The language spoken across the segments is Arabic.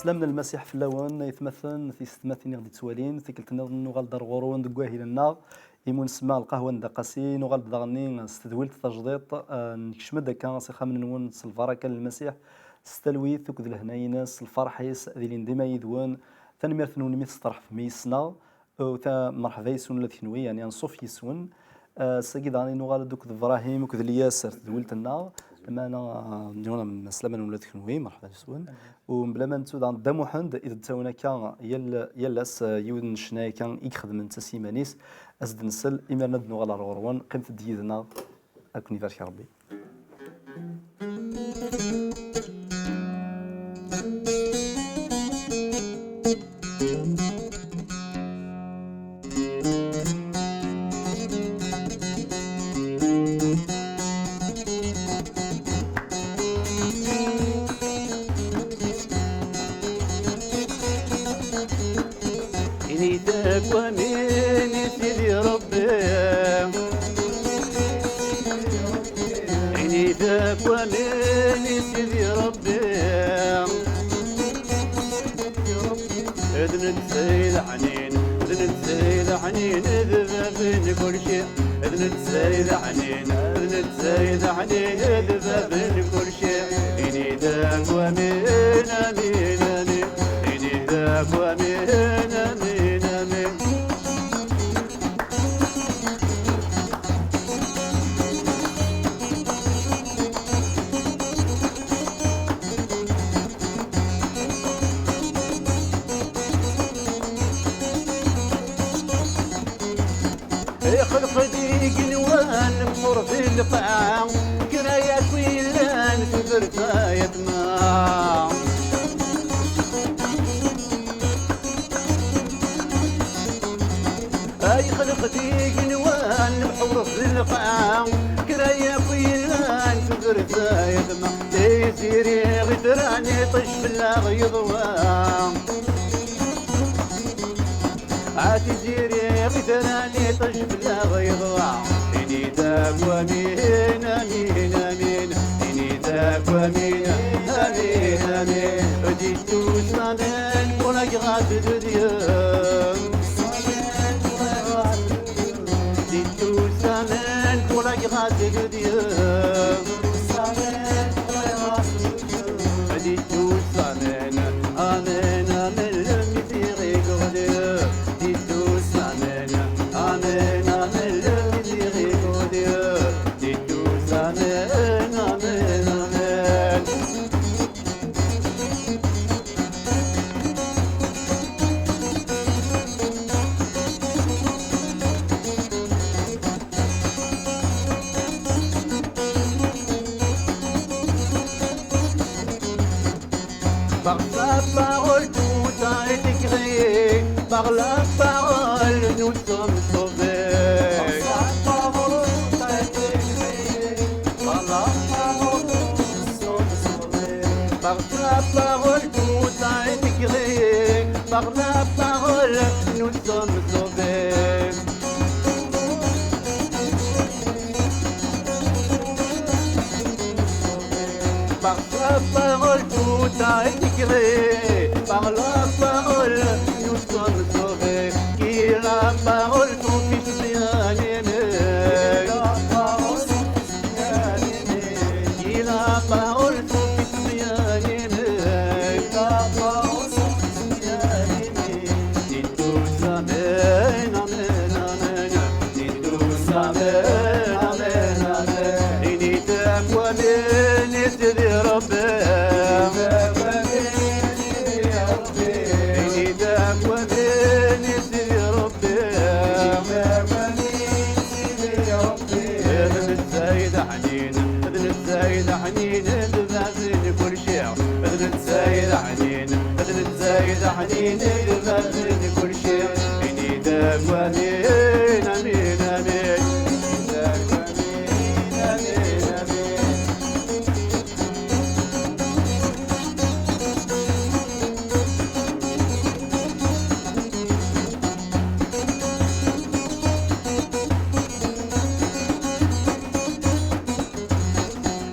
سلامنا المسيح في اللون يتمثل في ستماثين غادي توالين ثيكلتنا نغال دار غورون دقواهي لنا يمون سما القهوه ندقاسي نغال دغني استدويل تجديط نكشمد هكا سيخا من نون البركه للمسيح ستلوي ثوك ذي الهناينس الفرحيس ذي ديما يدوان ثاني نون ميت سطرح في ميسنا وتا مرحبا يسون لا تكنوي يعني نصوف يسون ساكي دغني نغال دوك ابراهيم وكذ الياسر تدويلتنا لما انا نيونا مسلما ولا تكنوي مرحبا يسون وبلا ما نتو دا محمد اذا تاونا كان يلاس يودن شناي كان يخدم انت سيمانيس ازد نسل ايمانا بنو غلا روروان قيمه ديدنا اكوني بارك ربي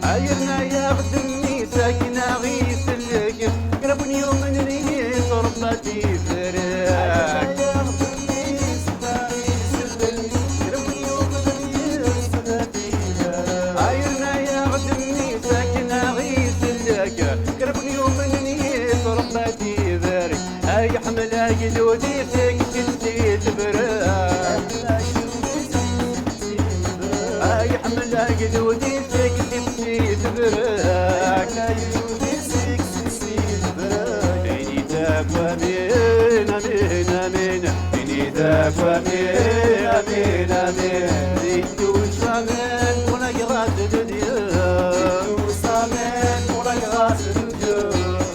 عايرنا يا خدمي ساكنة غيس اللي قربني يوم من يحمل قدودي سكتي في تبرك عيني تاكوى من امين امين عيني تاكوى من امين امين زيدو سامن ولا قرات دنيا سامن ولا قرات دنيا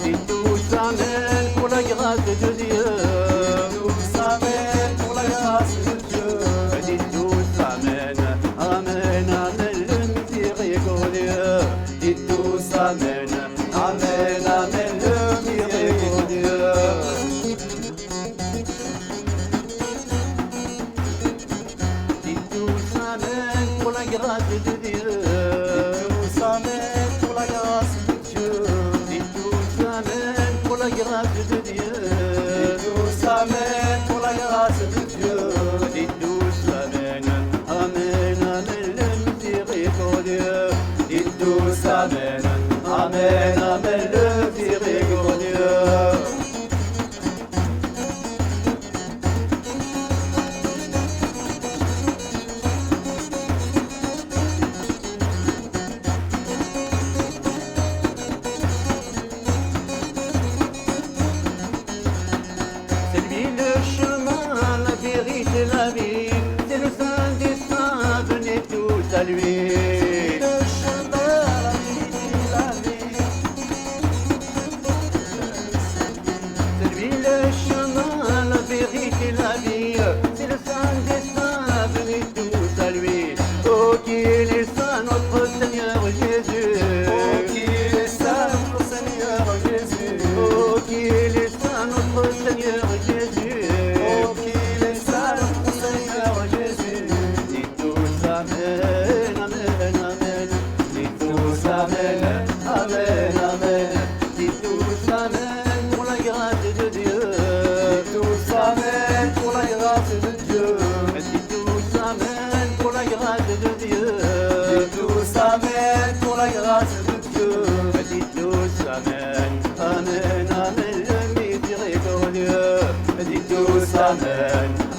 زيدو سامن ولا قرات دنيا سامن ولا قرات دنيا زيدو سامن امين امين لمتي غيقولي زيدو سامن امين امين لمتي غيقولي Amen, amen, le tiré glorieux. C'est lui le chemin, la vérité, la vie. C'est le saint des saints, venez tous à lui.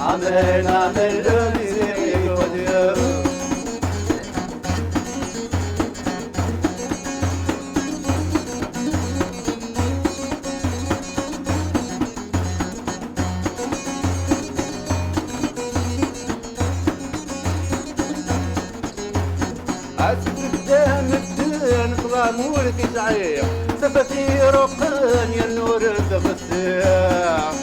Amen, amen, le miséricordieux. عزف قدام الدين طلع مولك زعيم سففي رقان يا النور تغسيح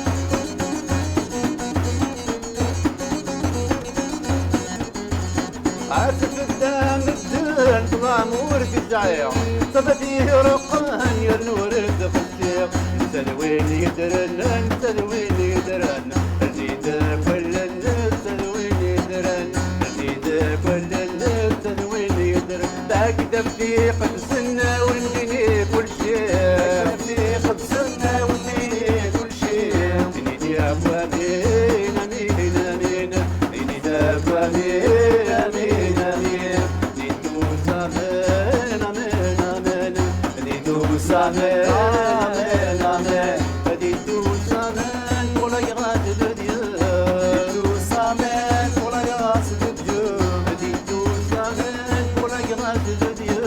عزف قدام الدين طلع مولك زعيم سففي رقان يا النور تغسيح سلوين يدرن سلوين يدرن الزيدك ولا الناس سلوين يدرن الزيدك ولا الناس سلوين يدرن باقي في قد سنة ونديني كل شيء في قد سنة ونديني كل شيء إني دافع أمين أمين أمين إني دافع أمين أمين أمين ندوس أمين أمين أمين ندوس أمين أمين أمين ندوس أمين ولا يغاد الدنيا ندوس أمين ولا يغاد الدنيا ندوس أمين ولا يغاد الدنيا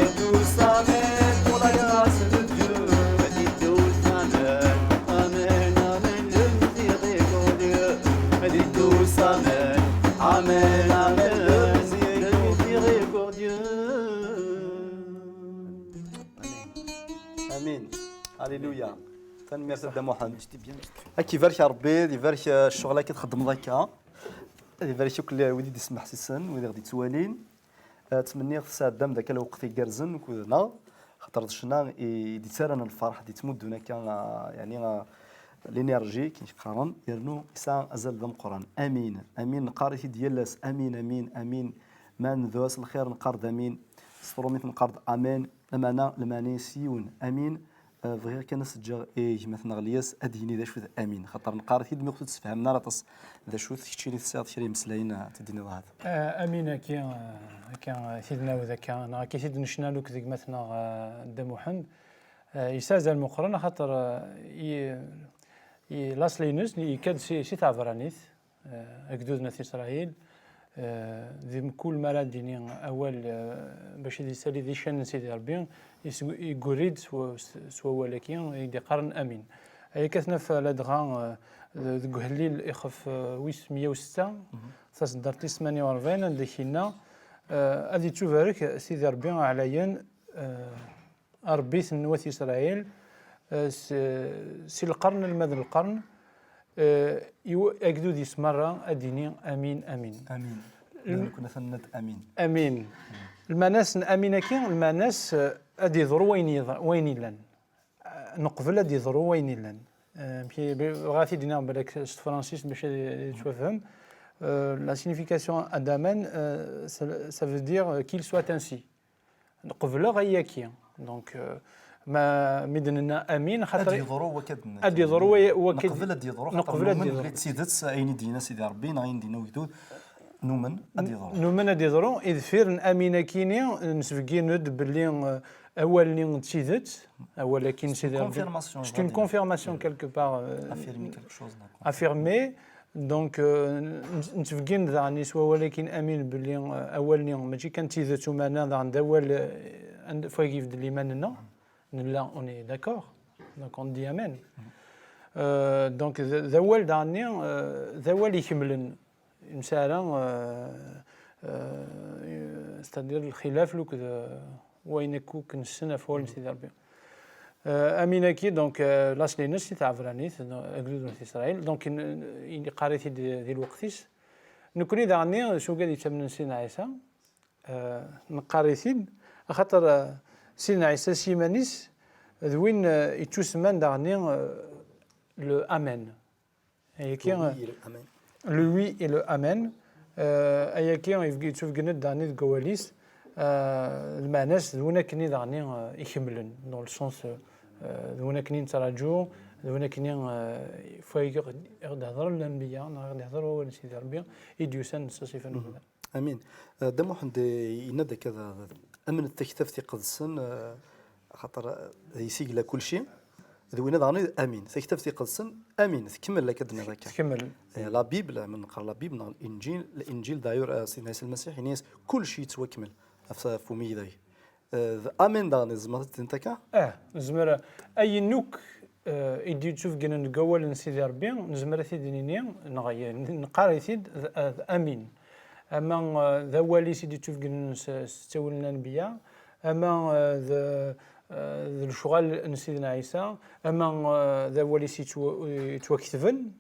ندوس أمين ولا يغاد الدنيا ندوس أمين أمين أمين لمسيغي قولي ندوس أمين أمين أمين لمسيغي قولي امين هللويا تنمير سيدنا محمد كيفاش ربي كيفاش الشغله كتخدم ذاك كيفاش كل وليد يسمح حسيسن وليد غادي توالين تمنيت الساعه دام ذاك الوقت يكرزن كنا خاطر شنا يديتارنا الفرح دي تمدنا كان يعني الانرجي كيقارن يرنو يسا ازال ذم قران امين امين قارتي ديالاس امين امين امين ما نذواس الخير نقرض امين صفروميت نقرض امين لمانا لمانيسيون امين فغير كان سجا مثلا غلياس اديني ذا شوث امين خاطر نقارتي دمي خصو تفهمنا راه ذا شوث كتشيني تساعد شري مسلاين تديني هذا امين كان سيدنا وذاك انا كي سيدنا شنالوك ذيك مثلا دا محمد يسازل المقرن خاطر لاس لينوس يكاد شي تعبرانيث اكدود ناس اسرائيل ذي كل مرة ديني أول باش يسالي ذي شان سيدي ربي يقريد سوا ولكن يدي قرن أمين أي كثنا في لدغان ذو هليل يخف ويس 106 تصدرتي 48 عندك هنا هذه تشوف هذيك سيدي ربي عليا ربي نوات إسرائيل سي القرن المذن القرن يقدو ديس مرة أديني أمين أمين أمين كنا ثنت أمين أمين المناس أمين كي المناس أدي ضرو وين لن نقبل أدي ضرو وين لن غاثي دينا بالك فرانسيس باش تفهم la signification adamen ça veut dire qu'il soit ainsi نقبل غياكي دونك ما مدننا امين خاطر ادي ضرو وكدنا ادي ضرو وكد نقبل ادي ضرو نقبل ادي ضرو تسيدت عيني دينا سيدي ربي ناين دينا وكدود نومن ادي ضرو نومن ادي ضرو اذ فير امين كيني نسفكي ند باللي اولني تسيدت ولكن سيدي ربي c'est une confirmation quelque part affirmer quelque chose affirmer دونك نتفكي ذاني سوا ولكن امين باللي اولني ماشي كان تيزت ومانا عند اول عند فوقيف ديال ايماننا لا on est d'accord donc on dit amen donc ذوال داني ذوال يكملن مسالا c'est-à-dire الخلاف لوك وين كوك نسنا فول سيدي ربي امين كي دونك لاصلي ناس تاع فرانيت اغلود اسرائيل دونك اني قريت ديال الوقتيس نكوني داني شو قال يتمنى سيدنا عيسى نقريتين خاطر سيدنا عيسى سيمانيس ذوين يتسمى داني لو امان هي كي لو وي اي لو امان هي كي يفكي تشوف قلنا داني كواليس المعناس ذونا كني داني يكملن دون السونس ذونا كني نتراجعوا ذونا كني فايق يهضر الانبياء يهضر هو سيدي ربي يديوسن صفه امين دمو حد ينادى كذا امن التكتفتي قدسن خاطر يسيق كل شيء ذوينا داني امين تكتفتي قدسن امين تكمل لك دنا ذاك تكمل لا بيبل من نقرا لا بيبل الانجيل داير سيدنا عيسى المسيح ينيس كل شيء توكمل فمي ذاي امين داني زمرت انت كا زمر اي نوك يدي تشوف قلنا نقول نسيدي ربي نزمر ثيدني نغير نقاري ثيد امين اما ذا والي سيدي تشوف قلنا استولنا الانبياء اما ذا الشغل نسيدنا عيسى اما ذا والي سي توكتفن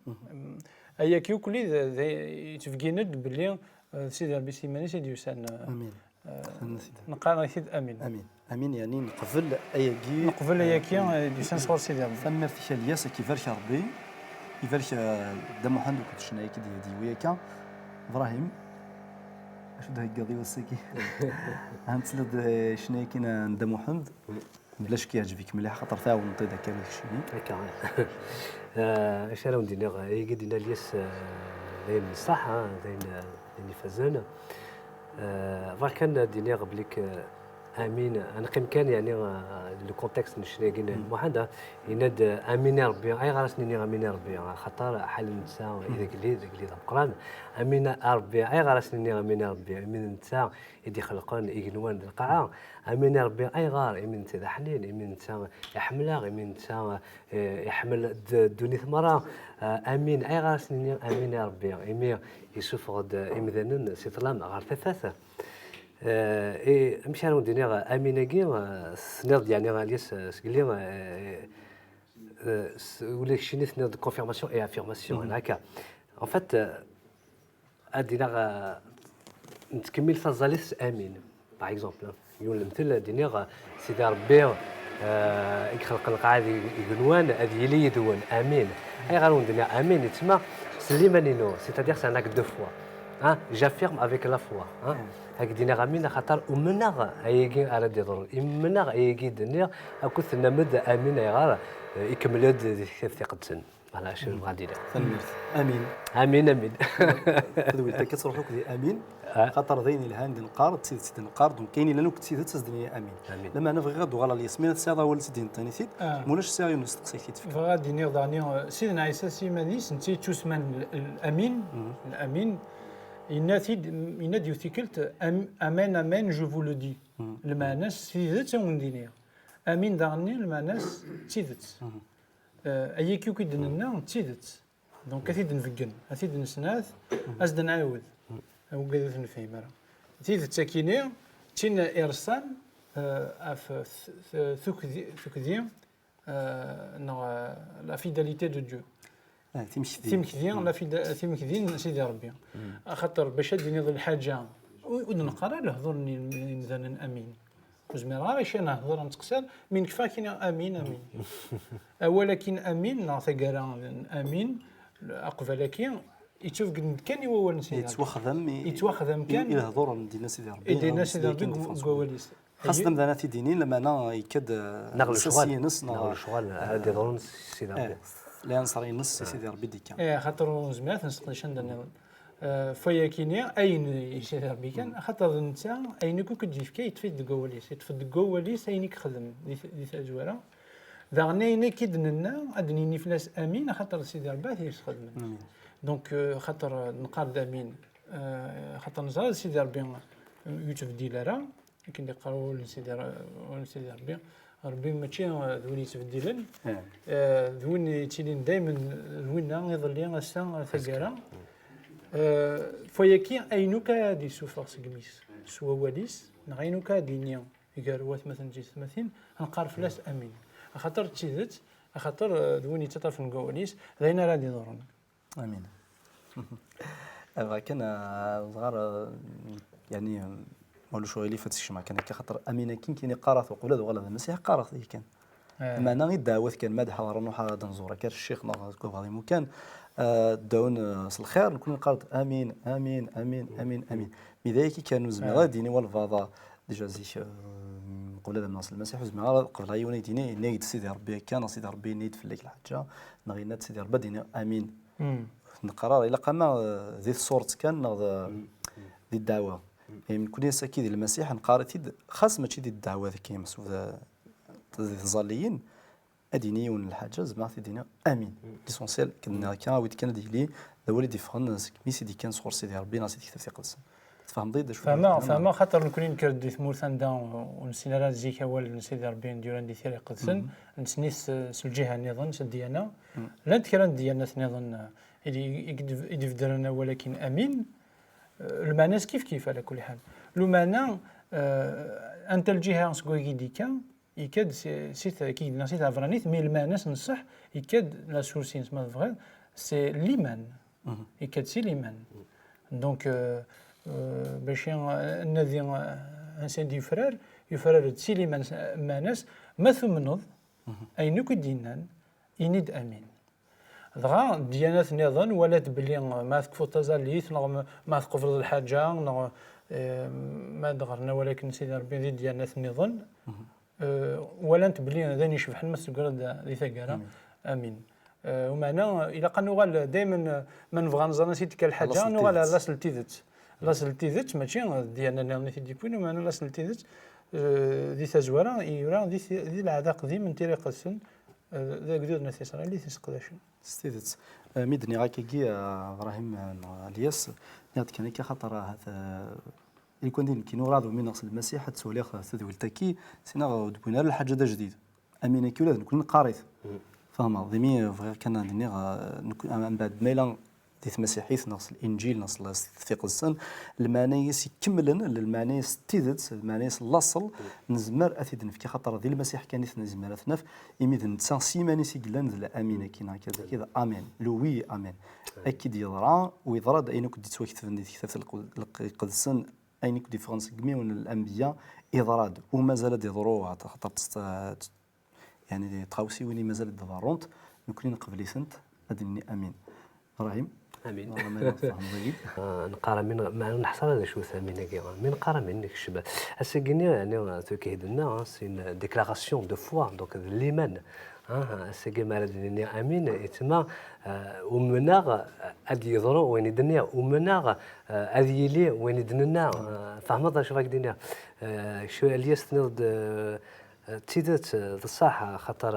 ايا كيو كلي تفكيند باللي سيدي ربي سيماني سيدي يسان امين نقاري ثيد امين امين يعني نقبل اياكي نقبل اياكي يسان صور سيدي ربي ثم في الياس كيفاش ربي كيفاش دم محمد كنت شنايك دي وياك ابراهيم اش ده قضي وسكي هانتسلد شنايكين دم محمد بلاش كيعجبك مليح خاطر ثاو نطي داك الشيء هكا اش راه ندير يقدنا الياس لين صح لين فازنا كان ديني قبلك امين انا قيم كان يعني لو كونتكست نشري قلنا المحاضره يناد امين ربي اي غرسني امين ربي خاطر حال نساء اذا قلي القران امين ربي اي غرسني امين ربي امين نساء يدي خلقان يقنوان القاعه امين ربي اي غار امين انت حنين امين انت يحملها امين انت يحمل دوني ثمره امين اي غرسني امين ربي امين يشوف غد امذنن سيطلام غار ثلاثه مشى انا ندير اميناكي سنيض يعني غاليس سقلي ولا شي سنيض كونفيرماسيون اي افيرماسيون هكا ان فات ادينا نتكمل فازاليس امين باغ اكزومبل يقول المثل دينيغ سيدي ربي يخلق القاعده يقنوان هذه لي يدون امين اي غالون دينا امين يتسمى سليمانينو سيتادير سي ان اكت دو فوا j'affirme avec la foi هاك دينا غامين خاطر ومنغ ايغي على دي ضر منغ ايغي دنيا اكث نمد امين غار يكمل ثقتن على شنو غادي امين امين امين تدوي كتروحوك دي امين خاطر ذيني الهاند نقار تسيد نقار دونك كاين لانك تسيد تسدني امين لما انا بغي غدو غالا الياسمين تسادا ولا تسدين ثاني سيد مولاش سيريو نستقسيت فيك غادي نير داني سيدنا عيسى سيمانيس انت تسمن الامين يناد يوثيكلت امان امان جو فو لو دي المعناس تيدت وندينيا امين داغني المعناس تيدت اي كيو كيدنا تيدت دونك كثيد نفقن كثيد نسناث ازد نعاود او قادت نفهم راه تيدت ساكيني تين ارسال اف ثكذي لا فيداليتي دو ديو تيمكذين لا تيمكذين سيدي ربي خاطر باش ديني ظل الحاجه ونقرا لهضرني مثلا امين وزمير غير نهضر نتقسل من كفا كاين امين ولكن امين لا ثقرا امين اقبل كاين يشوف قد كان يوال نسيدي يتوخذم كان يهضر ديال سيدي ربي يدينا سيدي ربي قواليس خاصة مثلا في دينين لما انا يكاد نغل الشغل هذه ضرون سيدي ربي لا نصري نص سيدي ربي ديكا خاطر زمات نستقلش عندنا فيا كينيا اين سيدي ربي كان خاطر انت اين كنت تجي فيك يتفيد قواليس يتفيد قواليس اينك خدم دي تجوره داغني كيد لنا ادني فلاس امين خاطر سيدي ربي يخدم دونك خاطر نقاد امين خاطر نزار سيدي ربي يوتيوب ديالها كي نقراو لسيدي ربي ربي ماشي ذوني تبديلن ذوني تيلين دائما ذوينا يظل اسا ثقاره فياكي اينوكا دي سوفورس كميس سوا واليس نغينوكا دينيا يقاروات مثلا جي 30 نقار فلاس امين خاطر تشيدت خاطر ذوني تطرف نقوليس غينا راه دي دورون امين كان صغار يعني مولو شغيلي فاتش ما كان خاطر امين كاين قارث وقولاد وغلا المسيح قارث كان معنى غير الدعوات كان مدح ورنوح هذا نزور كان الشيخ نغازكو غادي مكان داون الخير نكون نقرض امين امين امين امين امين بداية كانوا زميرا ديني والفاضا ديجا زيك قبل هذا الناس المسيح زميرا قبل عيوني ديني نيد سيدي ربي كان سيدي ربي نيد في لك الحاجه نغينات سيدي ربي ديني امين نقرر الى قام ذي الصورت كان ذي الدعوه من كل ساكيد المسيح نقارتيد خاص ماشي دي الدعوه ذيك مسؤول الظاليين اديني ون الحاجه زعما دينا امين ليسونسيال كنا كان ديلي ولي ديفرنس ميسي دي كان صور سيدي ربي ناس كتاب في قدس تفهم ضيد شو فما خاطر نكون نكرد ثمورثان دا ونسينا راه زيك اول سيدي ربي ندير عندي ثيري قدسن نسنيس الجهه نظن الديانه لا تكرا ديانه نظن يدفدرنا ولكن امين المعنى كيف على كل حال لو معنى انت الجهه نسكوي ديكا يكاد سيت كي نسيت افرانيت مي المعنى نصح يكاد لا سورسين ما فغي سي ليمان يكاد سي ليمان دونك باش نذي انسان دي فرار يفرر سي ليمان ماناس ما ثمنض اي نكو دينان ينيد امين دغا ديانات نظن ولا تبلي ما تكفو تزاليت ما تقفل الحاجه ما دغرنا ولكن سيدي ربي ذي ديانات نظن ولا تبلي ذاني يشبح المس قرد ذي ثقاره امين ومعنى الى قنوغال دائما ما نبغى نزرنا سيتك الحاجه نوغال لا سلتيذت لا سلتيذت ماشي ديالنا نعم في ديبون ومعنى لا سلتيذت ذي تزوره يرا ذي العذاق ذي من طريق السن ذا قدود ناس اسرائيلي تسقداشن ستيدت ميدني غاكي ابراهيم الياس نيات كان خاطر هذا يكون دين كي نورادو من نقص المسيح تسولي تدويل تاكي سينا دبونا الحاجه دا جديد امين كي ولا نكون قاريث فاهمه ضمي كان ديني من بعد ميلان ديث مسيحيث نقص الانجيل نقص الثقه السن المعنى يكملن المعنى ستيدت المعنى الاصل نزمر اثيد في خاطر ذي المسيح كان نزمر اثنف يميد نتسان سيماني سيغلان ذا امين كينا كذا امين لوي امين اكيد يضرا ويضرا اين كنت توكتف في كتاب القدسن اين كنت ديفرنس كمي من الانبياء اضراد ومازال يضروا خاطر يعني تخاوسي ويني مازال ضرونت نكون نقبلي سنت ادني امين ابراهيم امين نقرا من ما نحصل هذا شو ثمين من نقرا منك الشباب السكيني يعني تكيدنا سي ديكلاراسيون دو فوا دونك الايمان السكي مالدني امين يتما ومناغ ادي يضرو وين الدنيا ومناغ ادي لي وين الدنيا فهمت شو راك دينا شو الياس نض تيدت الصح خاطر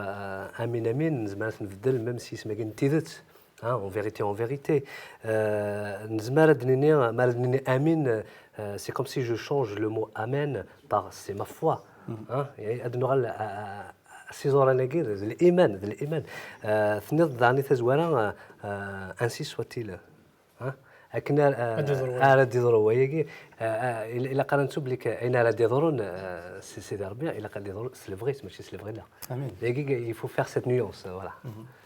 امين زعما نبدل ميم سي اسمها كاين تيدت En vérité, en vérité. Amin, c'est comme si je change le mot Amen par c'est ma foi. الإيمان ثنيض دعني تزوانا ainsi soit-il لكن أراد يضروا ويجي إلا قال نسب لك أين أراد يضرون سيدي ربي إلا قال يضرون c'est le vrai ماشي c'est le vrai لا il faut faire cette nuance voilà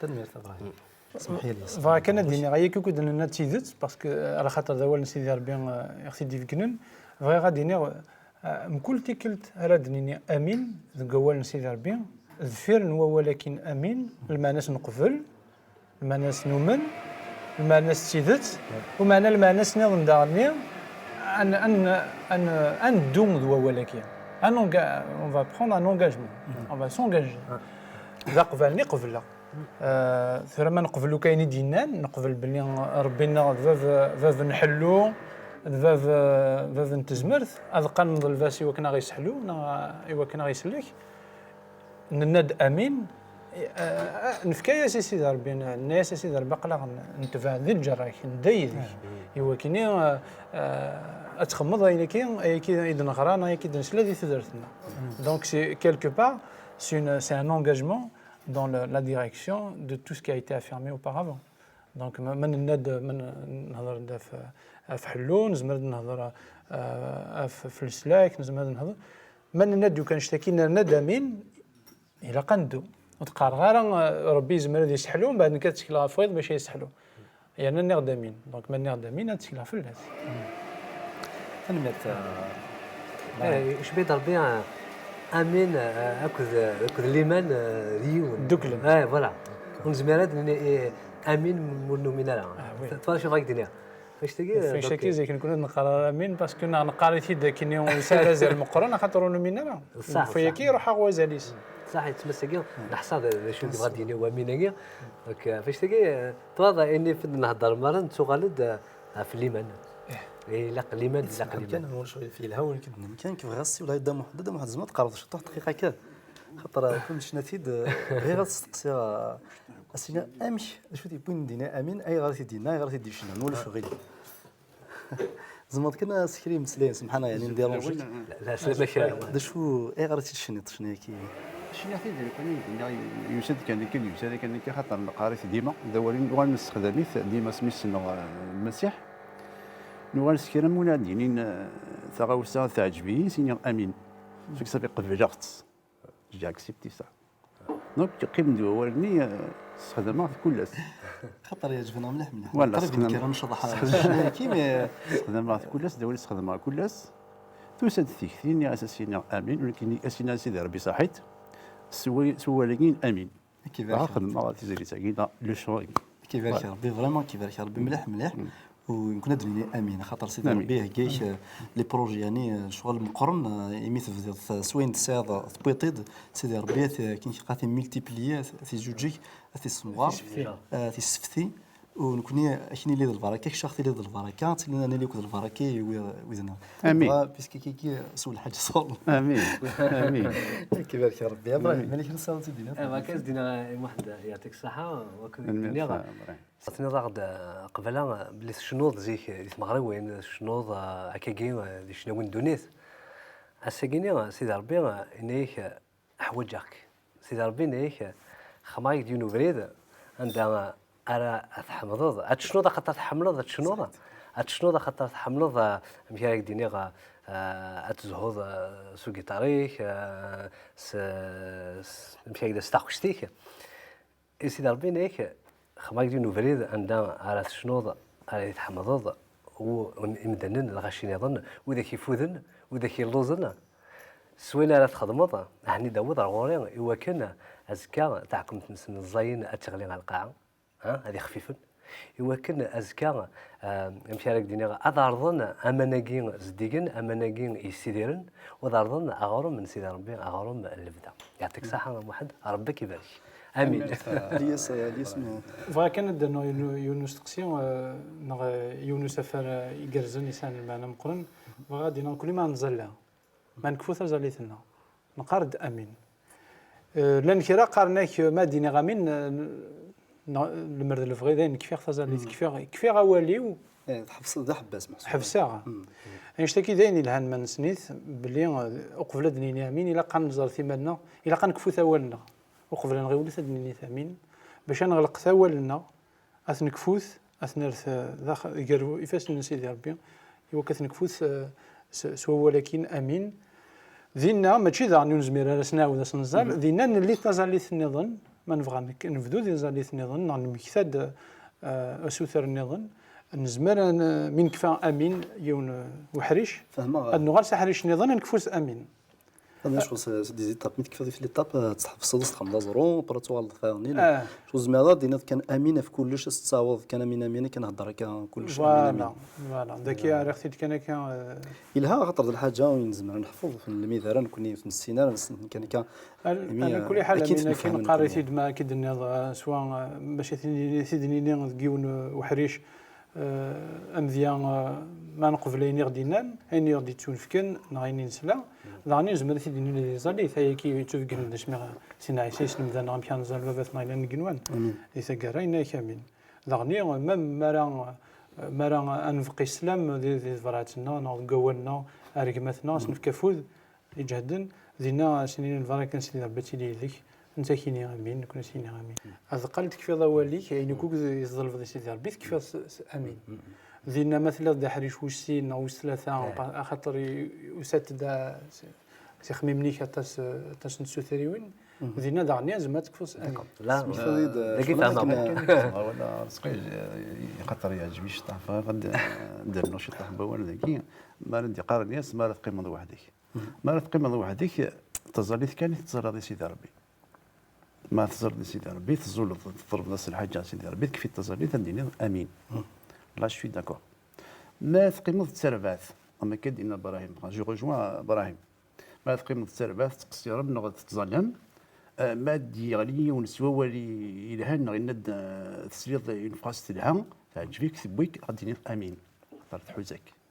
تنمير إبراهيم اسمحي لي فكان ديني غاية كي كنت أنا تيزت باسكو على خاطر داول سيدي ربي يختي ديفكنن فغي غادي مكل تيكلت أرادني أمين ذقوال سيدي ربي ذفير ولكن أمين الماناس نقفل الماناس نومن الماناس تيزت ومعنا الماناس نظن دارني أن دوم ذو ولكن on va prendre un engagement on va s'engager ذا قفلني قفله ثم نقبلوا كاين دينان نقبل بلي ربنا فاف نحلو فاف نتزمرت اذقن الفاسي وكنا غيسحلو ايوا كنا غيسلك نناد امين نفكايا سيدي ربي الناس سيدي ربي قلا نتفاع ذي الجراك نديذ ايوا كيني اتخمض كي اذا نغرانا كي نسلا دي ثدرتنا دونك سي كيلكو بار سي ان انغاجمون dans la direction de tout ce qui a été affirmé auparavant. Donc, من نهضر في حلول، نزمر نهضر في السلاك، نزمر نهضر من ندو كنشتكي ندمين إلى قندو وتقار غير ربي يزمر يسحلو من بعد كتسكلا فويض باش يسحلو يعني نغدمين دونك من نغدمين تسكلا في الناس. تنمير ايش بيد ربي امين اكد ليمان ريون دوكلن فوالا ونزميرات امين منو مينالا تفا شوف هاك الدنيا فاش تاكي زي كنكون نقرا امين باسكو كنا نقرا تيدا كيني وسالا زال المقرن خاطر مينالا فياكي روح غوازاليس صح يتمسكي نحصاد شو اللي غادي يني واميناكي دونك فاش تاكي تواضع اني في نهضر مرن تغالد في الليمان لا قليمان لا قليمان كان هو شويه في الهوا كان كيف غاسي ولا يدا واحد الزمان تقرب شي دقيقه كان خاطر كنت شناتيد غير غتستقسي اسينا امش شو تيبين دينا امين اي غادي دينا غادي دي شنو نولي شو غير زعما كنا سكري مسلين سبحان يعني نديرو لا سلام دا شو اي غادي تشنيط شنو كي شنو في ذلك كان يوسد كان كل يوسد كان خاطر القارث ديما داولين نوغال نستخدميت ديما سميتنا المسيح نوغال سكيرا منادين ثغاوسا تعجبي سيني امين فيك صافي قبلت جاك سيبتي صح دونك قيم دولني استخدمها في كل خاطر يعجبنا مليح ولا كيرا نشرح شنو كيما استخدمها في كل دولي استخدمها كل توسد ثيكثين اساسيين امين ولكن اسينا سيدي ربي صحيت سوالين امين كيفاش خدمه تيزري ساكينا لو شو كيفاش ربي فريمون كيفاش ربي مليح ويمكن ندري امين خاطر سيدي ربي كايش لي بروجي يعني شغل مقرن يميت سوين تساعد تبيطيد سيدي ربي كاين قاتي ملتيبليي في جوجيك في الصنوار في السفتي ونكوني شنو اللي البركه شخص اللي البركه تلنا انا اللي كنت البركه ويزنا امين بيسكي كي سول حاجه صول امين امين كيفاش ربي ابراهيم مالك نسال دينا ما كاز دينا واحد يعطيك الصحه وكنا عطيني ضغط قبل بلي شنوض زيك المغرب وين شنوض هكاكي شنو وين دونيت اسكيني سيدي ربي انيك حوجك سيدي ربي انيك خمايك دينو بريد عندما أرى أتحمض أتشنو ذا خطر تحمل ذا أتشنو ذا خطر تحمل ذا مشارك دينيغا أتزهوض سوقي تاريخ مشارك ذا استخشتيك إسي داربين إيك خماك دينو فريد عندما أرى تشنو ذا أرى يتحمض ذا ومدنن الغشين يظن وإذا كيفوذن وإذا كيلوزن سوينا لا تخدمض هني داود الغورين إوا كنا أزكى تاعكم تنسن الزين أتشغلين على القاعة هذه خفيفة يمكن أزكى مشارك دينيغا أضارضن أماناكين زديقن أماناكين يسيديرن وضارضن أغارم من سيدي ربي أغارم اللبدا يعطيك صحة واحد ربك يبارك آمين ليس فكان دنا يونس تقسيم يونس فر يجرزن لسان المعنى مقرن وغادي نقول ما نزلها ما نكفوث زليتنا نقارد امين لان كرا قارناك ما ديني غامين المرد الفغيدين كفيغ تزاليت كفيغ أولي تحفظ ذا حباس محسوب حفساغ نشتكي داين الهان من سنيت بلي أقفل دنيني أمين إلا قان نزار ثماننا إلا قان كفو ثوالنا أقفل نغيولي ثدنيني ثامين باش نغلق ثوالنا أثن كفوث أثنرث داخل يقربوا إفاس نسيدي ربي يوكث نكفوث سوا ولكن أمين ذينا ماشي ذا نزمير على سنا وذا سنزال ذينا اللي تزال النظن ما نبغى نبدو ذي زال النظن نمكثاد أسوثر النظن نزمر من كفا أمين يون وحريش فهمها أنو غير سحريش نظن نكفوس أمين انا شو دي زيتاب ميت كيف في ليتاب تحفظ صدق خمدا زرو براتوال ثاني شو زعما دينا كان امين في كلش تتصاوض كان امين كنهضر كلش امين فوالا ذاك عرفتي كان إلها خاطر الحاجه وين زعما نحفظ في الميزان كوني في السينار كان على كل حال اكيد كاين قاري ما اكيد سواء باش يثيدني كيون وحريش امذيا ما نقبليني غدينان هيني غدي تونفكن نغيني نسلا داني زعما ثيدني زالي ثاي كي تشوف كن شمي سينا عيسيس نبدا نغم كان زال بابات نايلا نكنوان يثقرينا كامل داني مام مرا انفق اسلام دي فراتنا نقولنا ارقمتنا سنف كفود يجهدن زينا سنين الفراكن سنين ربتي لي ذيك انت كيني امين كنا سيني امين هذا قال تكفي ضواليك يعني كوك يظل في سيدي ربي تكفي امين زينا مثلا دا حريش واش سين او ثلاثه خاطر وسات دا تخميمني تاس نسوثريوين زينا دعني زعما تكفي امين لا لكن فهمنا ولا سقي خاطر يعجبني الشطح فغاد ندير له شي طحبه ولا ذاكي ما ندي قارن الناس ما تقيم وحدك ما تقيم وحدك تزاليت كان تزال سيدي ربي ما تزر سيدي ربي تزول تضرب ناس الحاجه سيدي ربي كيف تزالي تنديني امين لا شوي داكور ما تقيموا التربات اما كدينا ابراهيم جو رجوان ابراهيم ما تقيموا التربات تقصي ربنا غتتظلم ما دي غلي ونسوا ولي الهان غير تسريض ينفاس تلها تعجبك ثبويك غادي امين خاطر تحوزك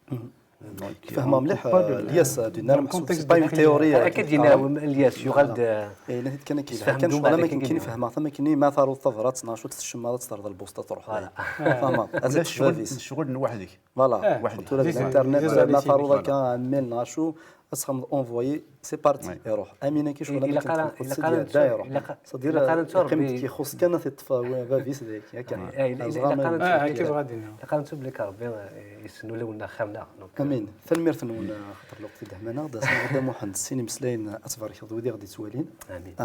فهمها مليح الياس دينا محسوب سي با اون تيوري اكيد دينا الياس يغاد اي كان كاين شغل ما كاين فهمها ثم كاين ما ثارو الثغرات 12 الشمارات تطرد البوسطه تروح فهمها هذا الشغل وحدك فوالا وحدك ولا الانترنت ما ثارو ذاك عمل ناشو اسخم اونفوي سي بارتي يروح امين كي شغل الا قال صدير قيمت كي خص كان تطفى فافيس ذاك ياك الا كيف غادي الا قال نتوب لك ربي يسنوا لنا خامنا امين ثلمير تنون خاطر الوقت دهمنا غدا غدا محمد السيني مسلين اتفار خذودي غادي تولين امين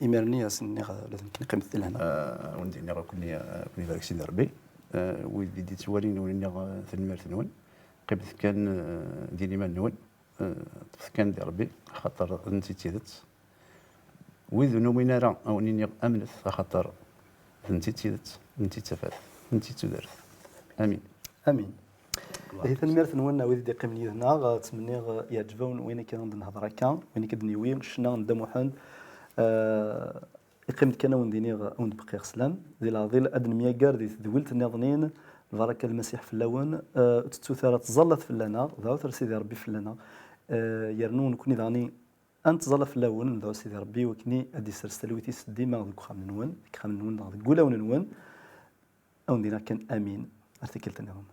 ايمرني سني لازم كنقيم مثل هنا ونديني راه كوني بارك سيدي ربي ويدي تولين ولينا ثلمير تنون قبل كان ديني ما نون كان دي ربي خاطر انت تيدت وذنو من راه او نيني امنت خاطر انت تيدت انت تفات انت تدرت امين امين هي تنميرت نونا ويدي قيمني هنا تمني يعجبون وين كان نهضر هكا وين كدنيوي شنا ند محمد يقيمت كان ونديني وند بقي سلام ديال ظل ادن ميغار دي دويلت نظنين البركه المسيح في اللون تتوثر تزلت في اللنا ذاوثر سيدي ربي في اللنا يرنون كوني داني انت زلا في اللون ذاو سيدي ربي وكني ادي سرستلويتي ديما ذوك خام نون ذوك ولا ونون او ندينا كان امين ارتكلت نظن